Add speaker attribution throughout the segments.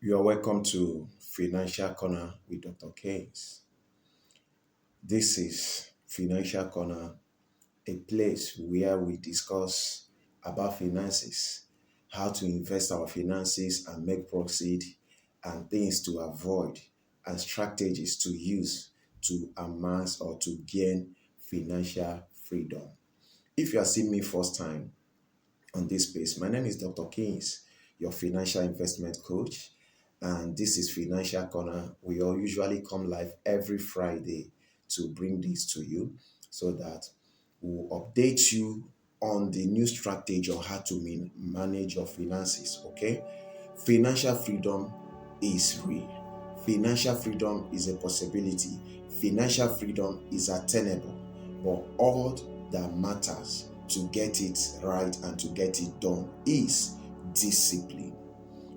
Speaker 1: You are welcome to Financial Corner with Dr. Keynes. This is Financial Corner, a place where we discuss about finances, how to invest our finances and make profit, and things to avoid, and strategies to use to amass or to gain financial freedom. If you are seeing me first time, on this space. My name is Dr. Keynes, your financial investment coach, and this is Financial Corner. We all usually come live every Friday to bring this to you so that we'll update you on the new strategy on how to manage your finances. Okay, financial freedom is real. Financial freedom is a possibility. Financial freedom is attainable. But all that matters to get it right and to get it done is discipline.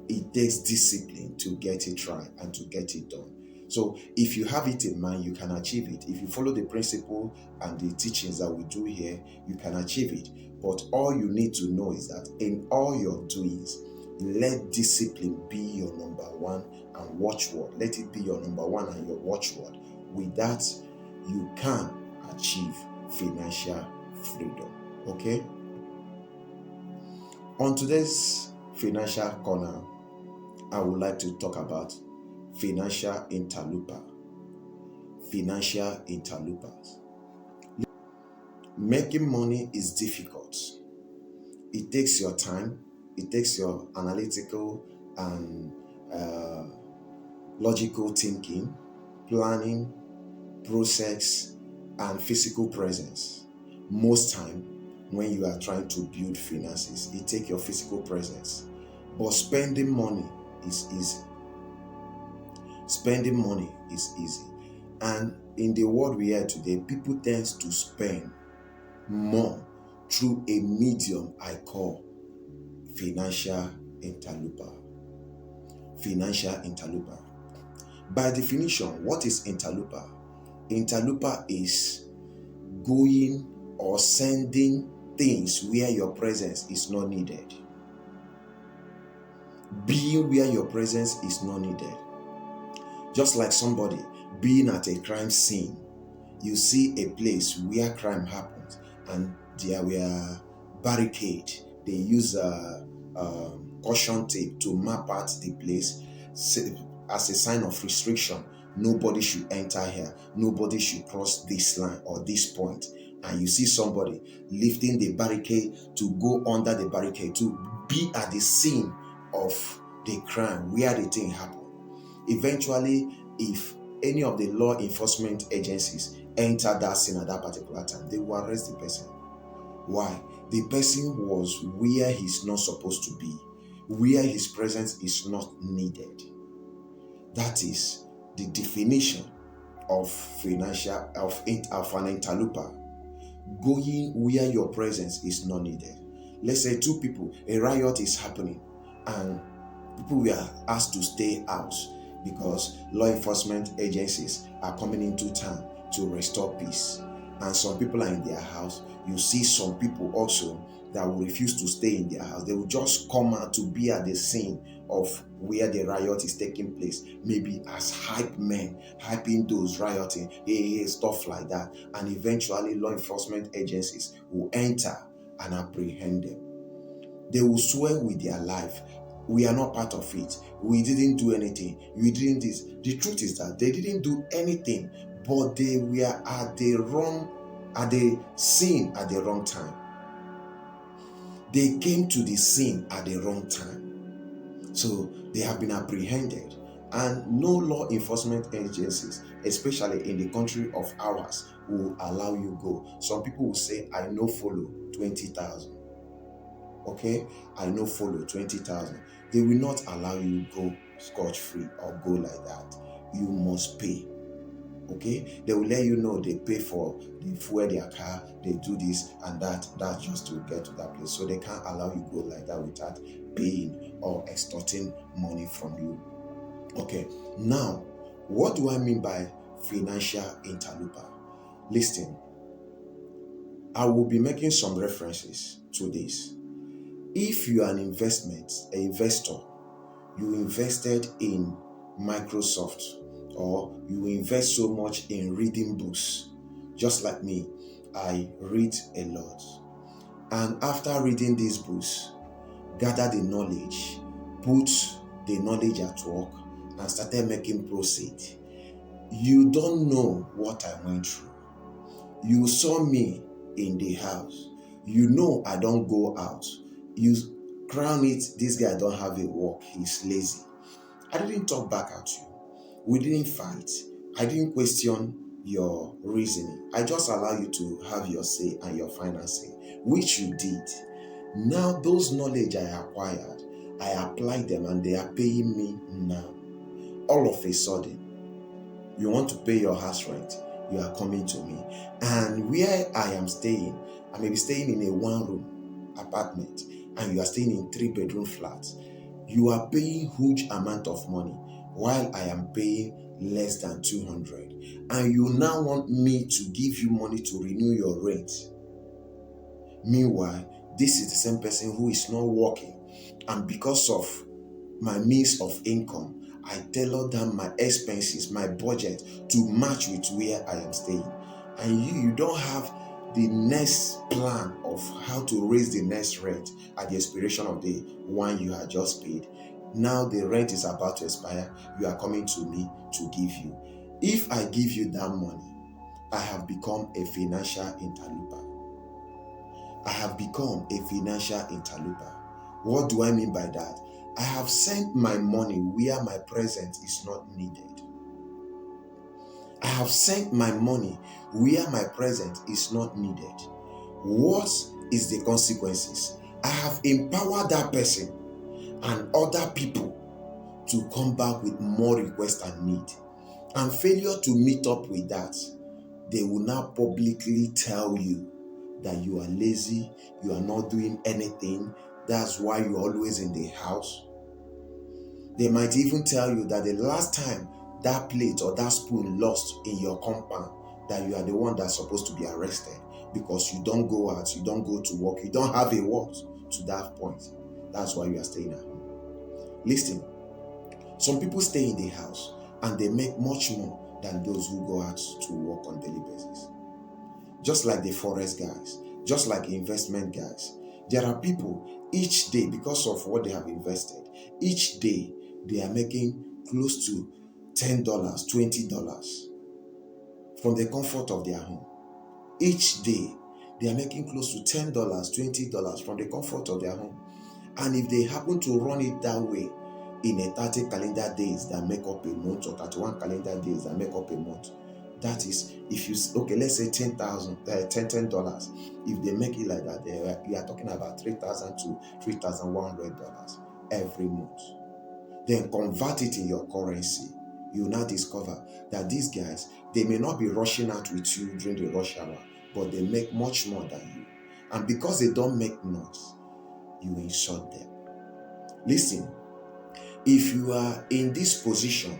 Speaker 1: It takes discipline to get it right and to get it done. So if you have it in mind, you can achieve it. If you follow the principle and the teachings that we do here, you can achieve it. But all you need to know is that in all your doings, let discipline be your number one and watchword. Let it be your number one and your watchword. With that, you can achieve financial freedom. Okay? On today's Financial Corner, I would like to talk about financial interloper. Financial interlopers. Making money is difficult. It takes your time, it takes your analytical and logical thinking, planning, process, and physical presence. Most time, when you are trying to build finances, it takes your physical presence. But spending money is easy. Spending money is easy. And in the world we are today, people tend to spend more through a medium I call financial interloper. Financial interloper. By definition, what is interloper? Interloper is going or sending things where your presence is not needed. Being where your presence is not needed. Just like somebody being at a crime scene, you see a place where crime happens and there were barricades. They use caution tape to map out the place as a sign of restriction. Nobody should enter here. Nobody should cross this line or this point. And you see somebody lifting the barricade to go under the barricade to be at the scene of the crime where the thing happened. Eventually, if any of the law enforcement agencies enter that scene at that particular time, they will arrest the person. Why? The person was where he's not supposed to be, where his presence is not needed. That is the definition of an interloper. Going where your presence is not needed. Let's say two people, a riot is happening, and people were asked to stay out because law enforcement agencies are coming into town to restore peace. And some people are in their house. You see some people also that will refuse to stay in their house. They will just come out to be at the scene of where the riot is taking place, maybe as hype men, hyping those rioting, hey, stuff like that. And eventually law enforcement agencies will enter and apprehend them. They will swear with their life, we are not part of it. We didn't do anything. We didn't this. The truth is that they didn't do anything, but they were at the scene at the wrong time. They came to the scene at the wrong time. So they have been apprehended. And no law enforcement agencies, especially in the country of ours, will allow you go. Some people will say, I no follow 20,000. Okay, I no follow 20,000. They will not allow you go scotch-free or go like that. You must pay. Okay, they will let you know they pay for, they fuel their car, they do this and that. That's just to get to that place. So they can't allow you go like that without paying or extorting money from you. Okay, now what do I mean by financial interloper? Listen, I will be making some references to this. If you are an investor, you invested in Microsoft, or you invest so much in reading books. Just like me, I read a lot. And after reading these books, gather the knowledge, put the knowledge at work, and started making proceed. You don't know what I went through. You saw me in the house. You know I don't go out. You crown it, this guy don't have a work, he's lazy. I didn't talk back at you. We didn't fight. I didn't question your reasoning. I just allow you to have your say and your final say, which you did. Now those knowledge I acquired, I apply them and they are paying me now. All of a sudden, you want to pay your house rent, you are coming to me. And where I am staying, I may be staying in a one-room apartment and you are staying in 3-bedroom flats. You are paying huge amount of money while I am paying less than 200. And you now want me to give you money to renew your rent. Meanwhile, this is the same person who is not working. And because of my means of income, I tailor down my expenses, my budget to match with where I am staying. And you don't have the next plan of how to raise the next rent at the expiration of the one you had just paid. Now the rent is about to expire. You are coming to me to give you. If I give you that money, I have become a financial interloper. I have become a financial interloper. What do I mean by that? I have sent my money where my presence is not needed. I have sent my money where my presence is not needed. What is the consequences? I have empowered that person and other people to come back with more requests and need. And failure to meet up with that, they will now publicly tell you that you are lazy, you are not doing anything, that's why you're always in the house. They might even tell you that the last time that plate or that spoon lost in your compound, that you are the one that's supposed to be arrested because you don't go out, you don't go to work, you don't have a work to that point. That's why you are staying at home. Listen, some people stay in the house and they make much more than those who go out to work on a daily basis. Just like the forest guys, just like investment guys. There are people each day, because of what they have invested, each day they are making close to $10, $20 from the comfort of their home. Each day they are making close to $10, $20 from the comfort of their home. And if they happen to run it that way in a 30 calendar days that make up a month, or 31 calendar days that make up a month, that is, if you, okay, let's say $10,000, $10. If they make it like that, you are talking about $3,000 to $3,100 every month. Then convert it in your currency. You now discover that these guys, they may not be rushing out with you during the rush hour, but they make much more than you. And because they don't make noise, you insult them. Listen, if you are in this position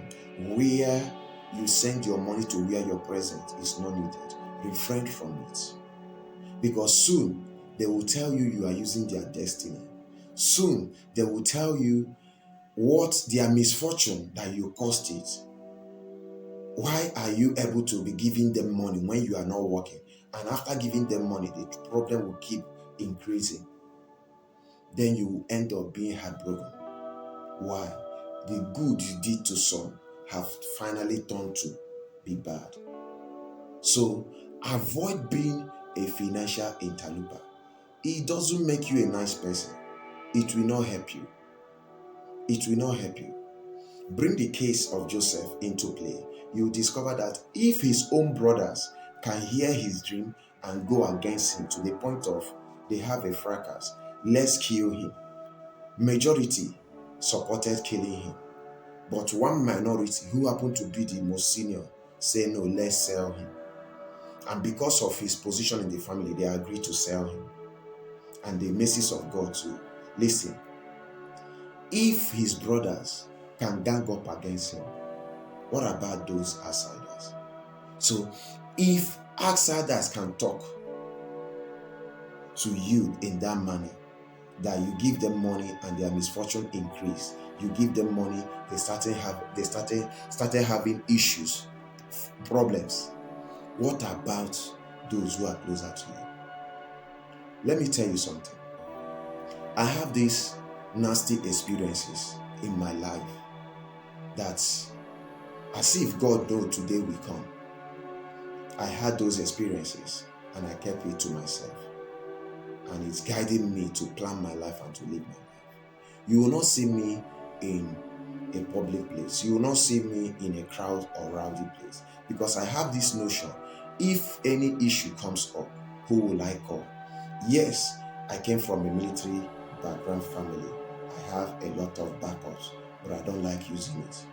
Speaker 1: where you send your money to where your presence is not needed, refrain from it. Because soon they will tell you you are using their destiny. Soon they will tell you what their misfortune that you caused it. Why are you able to be giving them money when you are not working? And after giving them money, the problem will keep increasing. Then you will end up being heartbroken. Why? The good you did to some have finally turned to be bad. So avoid being a financial interloper. It doesn't make you a nice person. It will not help you. It will not help you. Bring the case of Joseph into play. You will discover that if his own brothers can hear his dream and go against him to the point of they have a fracas, let's kill him. Majority supported killing him. But one minority who happened to be the most senior say no, let's sell him. And because of his position in the family, they agreed to sell him. And the mercies of God too. Listen, if his brothers can gang up against him, what about those outsiders? So if outsiders can talk to you in that manner, that you give them money and their misfortune increase, You give them money, they started having issues, problems. What about those who are closer to you? Let me tell you something. I have these nasty experiences in my life that, as if God knew today will come. I had those experiences and I kept it to myself. And it's guiding me to plan my life and to live my life. You will not see me in a public place. You will not see me in a crowd or rowdy place, because I have this notion: if any issue comes up, who will I call? Yes, I came from a military background family. I have a lot of backups, but I don't like using it,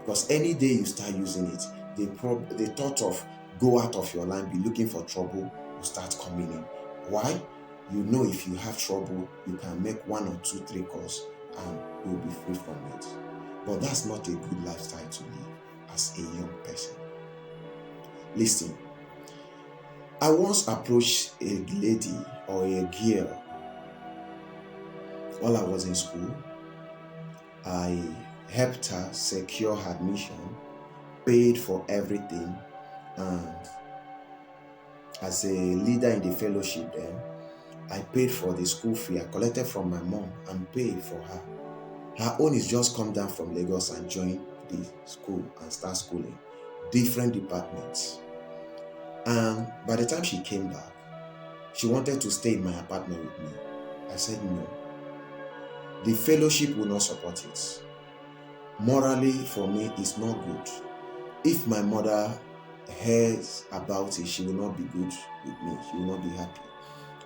Speaker 1: because any day you start using it, the thought of go out of your line, be looking for trouble, will start coming in. Why? You know, if you have trouble, you can make 1 or 2, 3 calls and you'll be free from it. But that's not a good lifestyle to live as a young person. Listen, I once approached a lady or a girl while I was in school. I helped her secure her admission, paid for everything, and as a leader in the fellowship then, I paid for the school fee. I collected from my mom and paid for her. Her own is just come down from Lagos and join the school and start schooling, different departments. And by the time she came back, she wanted to stay in my apartment with me. I said no. The fellowship will not support it. Morally, for me, it's not good. If my mother hears about it, she will not be good with me. She will not be happy.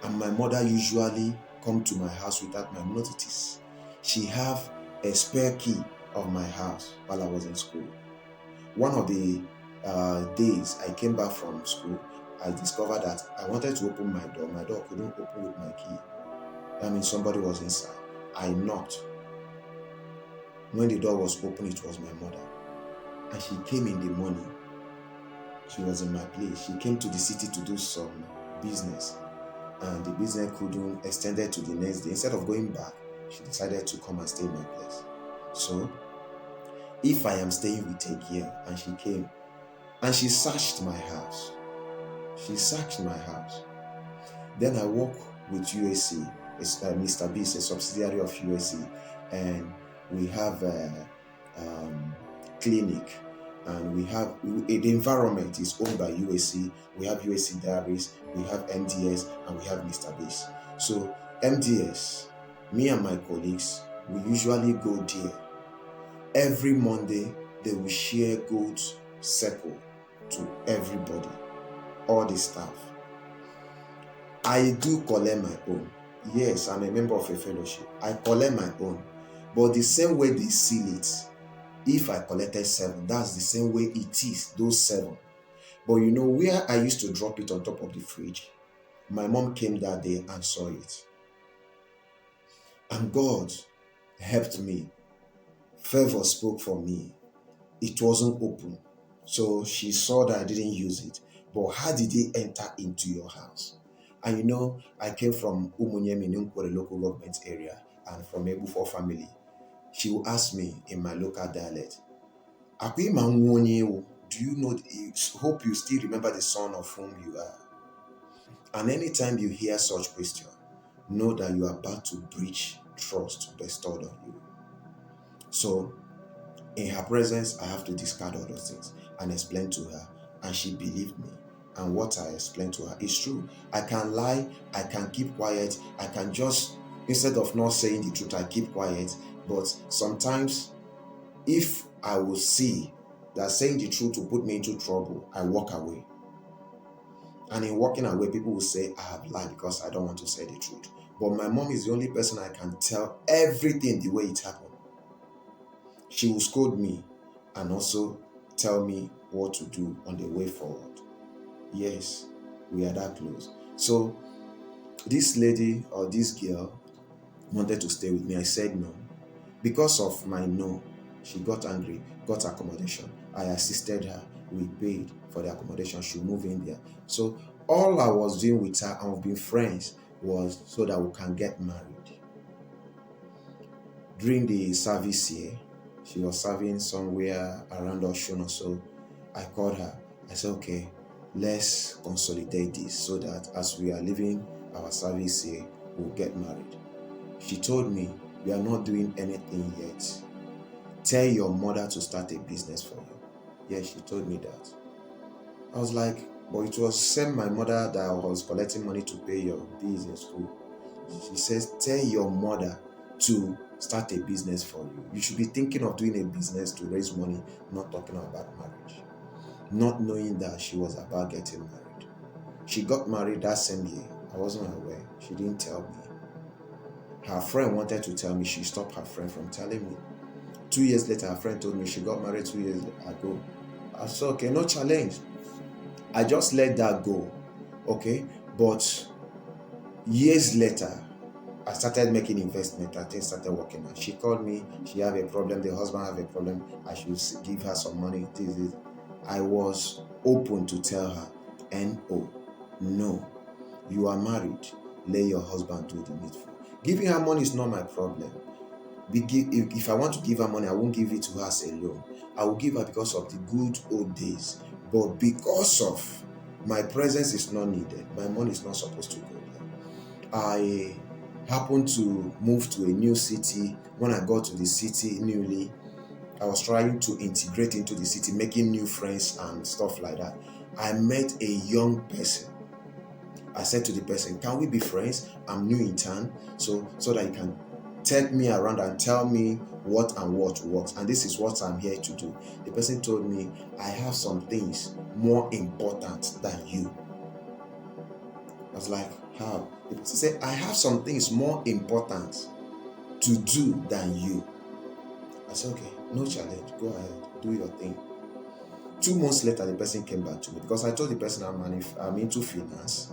Speaker 1: And my mother usually come to my house without my notice. She have a spare key of my house while I was in school. One of the days I came back from school, I discovered that I wanted to open my door. My door couldn't open with my key. That means somebody was inside. I knocked. When the door was open, it was my mother. And she came in the morning. She was in my place. She came to the city to do some business. And the business couldn't extend it to the next day. Instead of going back, she decided to come and stay in my place. So, if I am staying with a girl and she came and she searched my house, then I work with UAC. It's Mr. B is a subsidiary of UAC, and we have a clinic, and we have the environment is owned by UAC. We have UAC Diaries, we have MDS, and we have Mr. B's. So MDS, me and my colleagues, we usually go there. Every Monday, they will share goods circle to everybody, all the staff. I do collect my own. Yes, I'm a member of a fellowship. I collect my own. But the same way they seal it, if I collected 7, that's the same way it is, those 7. But you know where I used to drop it on top of the fridge? My mom came that day and saw it. And God helped me. Favor spoke for me. It wasn't open. So she saw that I didn't use it. But how did it enter into your house? And you know, I came from Umunyem in Nkwere local government area and from a Bufo family. She will ask me in my local dialect, do you know, hope you still remember the son of whom you are? And anytime you hear such question, know that you are about to breach trust bestowed on you. So, in her presence, I have to discard all those things and explain to her, and she believed me. And what I explained to her is true. I can lie, I can keep quiet, I can just, instead of not saying the truth, I keep quiet. But sometimes, if I will see that saying the truth will put me into trouble, I walk away. And in walking away, people will say I have lied because I don't want to say the truth. But my mom is the only person I can tell everything the way it happened. She will scold me and also tell me what to do on the way forward. Yes, we are that close. So this lady or this girl wanted to stay with me. I said no. Because of my no, she got angry, got accommodation. I assisted her. We paid for the accommodation. She moved in there. So all I was doing with her and we've been friends was so that we can get married. During the service here, she was serving somewhere around Oshun or so. I called her. I said, okay, let's consolidate this so that as we are leaving our service here, we'll get married. She told me, we are not doing anything yet. Tell your mother to start a business for you. Yeah, she told me that. I was like, but it was same my mother that was collecting money to pay your bills in school. She says, tell your mother to start a business for you. You should be thinking of doing a business to raise money, not talking about marriage. Not knowing that she was about getting married. She got married that same year. I wasn't aware. She didn't tell me. Her friend wanted to tell me. She stopped her friend from telling me. 2 years later, her friend told me she got married 2 years ago. I said, okay, no challenge. I just let that go. Okay. But years later, I started making investment and things started working out. She called me, she have a problem, the husband have a problem, I should give her some money. I was open to tell her, no, you are married, let your husband do the needful. Giving her money is not my problem. If I want to give her money, I won't give it to her as a loan. I will give her because of the good old days. But because of my presence is not needed, my money is not supposed to go there. I happened to move to a new city. When I got to the city newly, I was trying to integrate into the city, making new friends and stuff like that. I met a young person. I said to the person, can we be friends? I'm new in town, so that you can take me around and tell me what and what works. And this is what I'm here to do. The person told me, I have some things more important than you. I was like, how? The person said, I have some things more important to do than you. I said, okay, no challenge. Go ahead, do your thing. 2 months later, the person came back to me because I told the person I'm into finance.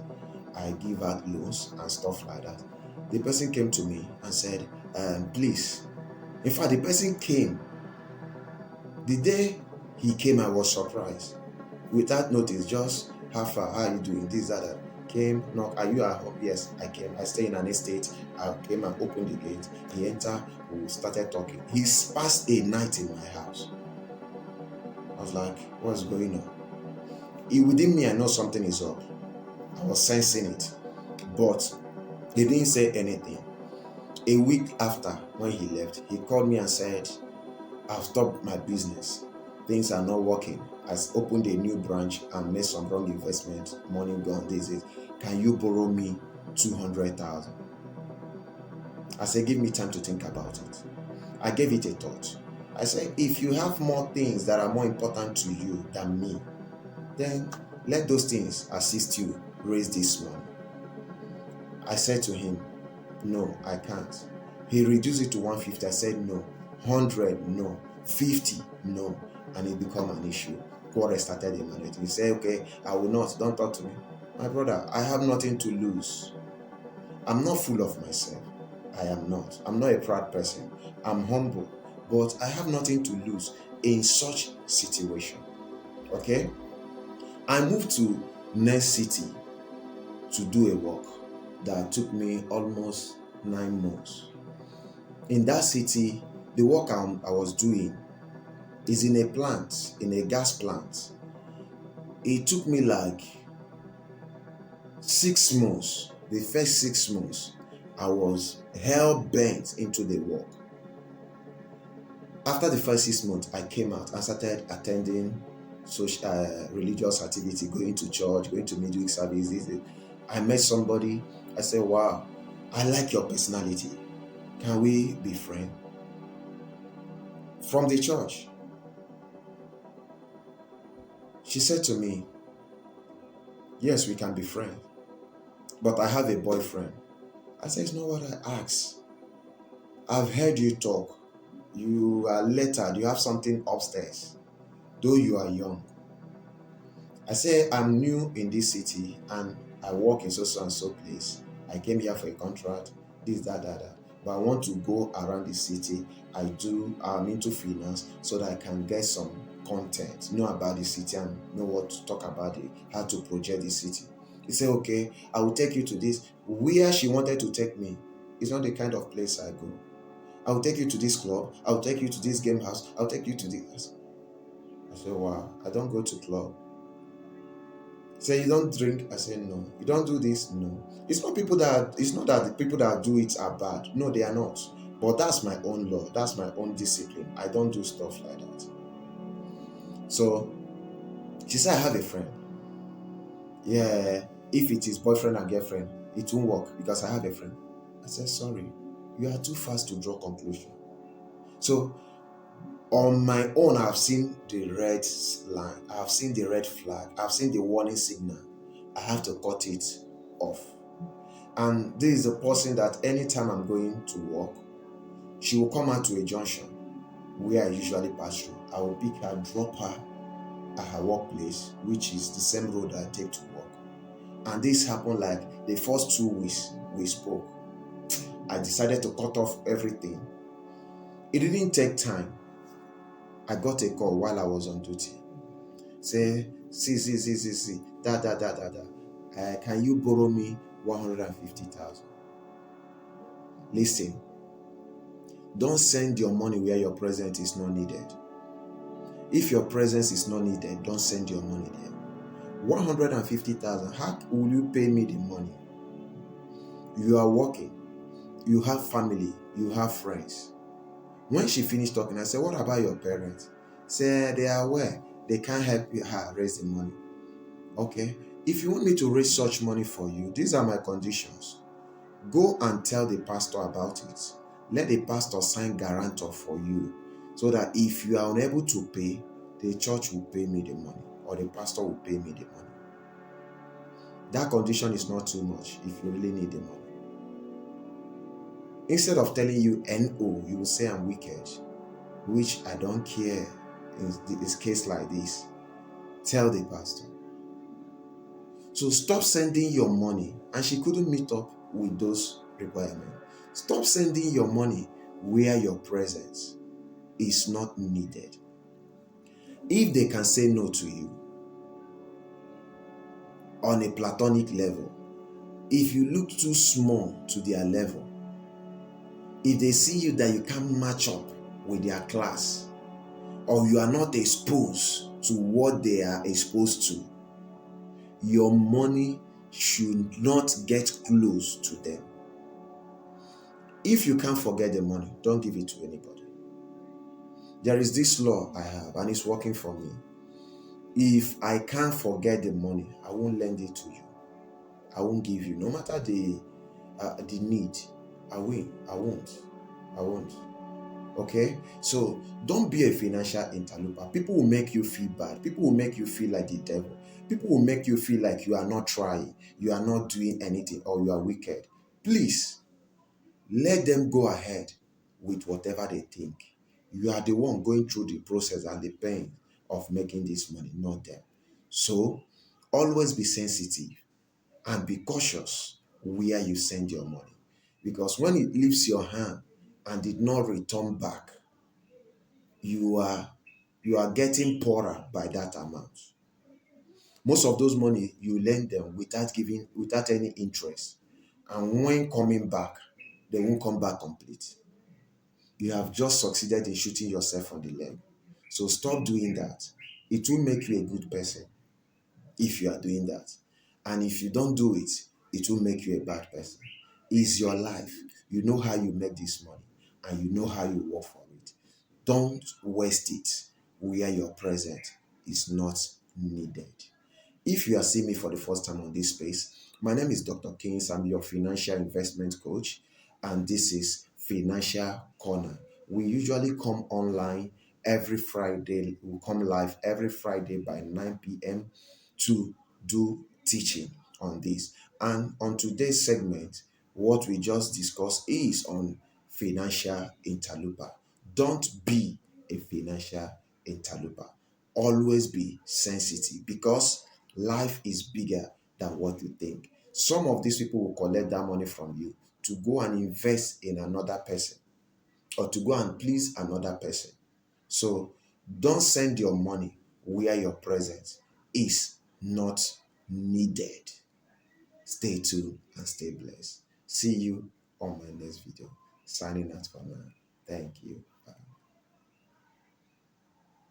Speaker 1: I give out loans and stuff like that. The person came to me and said, please. In fact, the person came. The day he came, I was surprised. Without notice, just how far, how are you doing? This, that. Came, knock, are you at home? Yes, I came. I stay in an estate. I came and opened the gate. He entered, we started talking. He passed a night in my house. I was like, what's going on? Within me, I know something is up. I was sensing it. But he didn't say anything. A week after, when he left, he called me and said, I've stopped my business. Things are not working. I opened a new branch and made some wrong investment. Money gone. This is. Can you borrow me 200,000? I said, give me time to think about it. I gave it a thought. I said, if you have more things that are more important to you than me, then let those things assist you raise this money. I said to him, no, I can't. He reduced it to 150. I said, no. 100, no. 50, no. And it became an issue. Quarrel started emanating. He said, okay, I will not. Don't talk to me. My brother, I have nothing to lose. I'm not full of myself. I am not. I'm not a proud person. I'm humble. But I have nothing to lose in such situation. Okay? I moved to next city to do a work that took me almost 9 months. In that city, the work I was doing is in a plant, in a gas plant. It took me like 6 months. The first 6 months, I was hell-bent into the work. After the first 6 months, I came out and started attending social, religious activity, going to church, going to midweek services. I met somebody. I said, wow, I like your personality. Can we be friends? From the church. She said to me, yes, we can be friends, but I have a boyfriend. I said, it's not what I asked. I've heard you talk. You are lettered. You have something upstairs, though you are young. I said, I'm new in this city and I work in so and so place. I came here for a contract, this, that. But I want to go around the city. I'm into finance so that I can get some content, know about the city and know what to talk about it, how to project the city. He said, okay, I will take you to this. Where she wanted to take me is not the kind of place I go. I'll take you to this club, I'll take you to this game house, I'll take you to this. I said, wow, I don't go to club. Say, you don't drink? I say, no. You don't do this? No. It's not that the people that do it are bad. No, they are not. But that's my own law. That's my own discipline. I don't do stuff like that. So she said, I have a friend. Yeah, if it is boyfriend and girlfriend, it won't work because I have a friend. I said, sorry, you are too fast to draw conclusion. So on my own, I've seen the red line, I've seen the red flag, I've seen the warning signal. I have to cut it off. And this is a person that anytime I'm going to work, she will come out to a junction where I usually pass through. I will pick her, drop her at her workplace, which is the same road I take to work. And this happened like the first 2 weeks we spoke. I decided to cut off everything. It didn't take time. I got a call while I was on duty. Say, see, da. Can you borrow me 150,000? Listen, don't send your money where your presence is not needed. If your presence is not needed, don't send your money there. 150,000, how will you pay me the money? You are working, you have family, you have friends. When she finished talking, I said, what about your parents? Say, they are aware. They can't help her raise the money. Okay, if you want me to raise such money for you, these are my conditions. Go and tell the pastor about it. Let the pastor sign guarantor for you so that if you are unable to pay, the church will pay me the money or the pastor will pay me the money. That condition is not too much if you really need the money. Instead of telling you no, you will say I'm wicked, which I don't care in this case like this. Tell the pastor. So stop sending your money, and she couldn't meet up with those requirements. Stop sending your money where your presence is not needed. If they can say no to you on a platonic level, if you look too small to their level, if they see you that you can't match up with their class, or you are not exposed to what they are exposed to, your money should not get close to them. If you can't forget the money, don't give it to anybody. There is this law I have, and it's working for me. If I can't forget the money, I won't lend it to you. I won't give you, no matter the need. I won't. Okay, so don't be a financial interloper. People will make you feel bad. People will make you feel like the devil. People will make you feel like you are not trying, you are not doing anything, or you are wicked. Please let them go ahead with whatever they think. You are the one going through the process and the pain of making this money, not them. So always be sensitive and be cautious where you send your money, because when it leaves your hand and did not return back, you are getting poorer by that amount. Most of those money you lend them without any interest, and when coming back, they won't come back complete. You have just succeeded in shooting yourself on the leg. So stop doing that. It will make you a good person if you are doing that. And if you don't do it, it will make you a bad person. It's your life. You know how you make this money and you know how you work for it. Don't waste it where your present is not needed. If you are seeing me for the first time on this space, my name is Dr. Kings. I'm your financial investment coach, and this is Financial Corner. We usually come online every Friday. We come live every Friday by 9 p.m. to do teaching on this. And on today's segment, what we just discussed is on financial interloper. Don't be a financial interloper. Always be sensitive, because life is bigger than what you think. Some of these people will collect that money from you to go and invest in another person, or to go and please another person. So don't send your money where your presence is not needed. Stay tuned and stay blessed. See you on my next video. Signing out for now. Thank you.